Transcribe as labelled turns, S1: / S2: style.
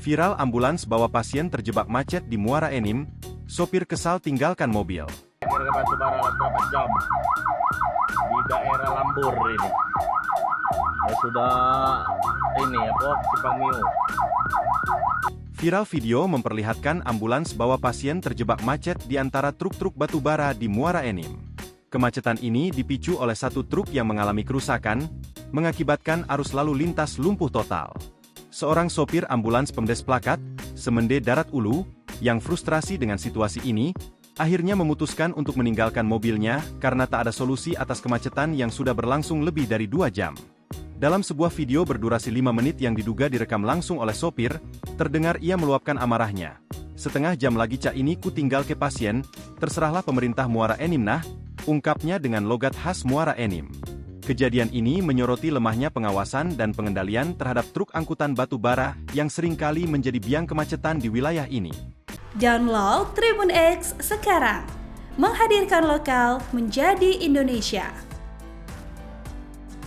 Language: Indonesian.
S1: Viral ambulans bawa pasien terjebak macet di Muara Enim, sopir kesal tinggalkan mobil.
S2: Ke Batubara berapa jam di daerah Lambur ini. Sudah ini apa Simpang Mio.
S1: Viral video memperlihatkan ambulans bawa pasien terjebak macet di antara truk-truk batubara di Muara Enim. Kemacetan ini dipicu oleh satu truk yang mengalami kerusakan, mengakibatkan arus lalu lintas lumpuh total. Seorang sopir ambulans Pemdes Plakat, Semende Darat Ulu, yang frustrasi dengan situasi ini, akhirnya memutuskan untuk meninggalkan mobilnya karena tak ada solusi atas kemacetan yang sudah berlangsung lebih dari 2 jam. Dalam sebuah video berdurasi 5 menit yang diduga direkam langsung oleh sopir, terdengar ia meluapkan amarahnya. "Setengah jam lagi cak ini ku tinggal ke pasien, terserahlah pemerintah Muara Enim nah," ungkapnya dengan logat khas Muara Enim. Kejadian ini menyoroti lemahnya pengawasan dan pengendalian terhadap truk angkutan batu bara yang seringkali menjadi biang kemacetan di wilayah ini.
S3: Download Tribun X sekarang, menghadirkan lokal menjadi Indonesia.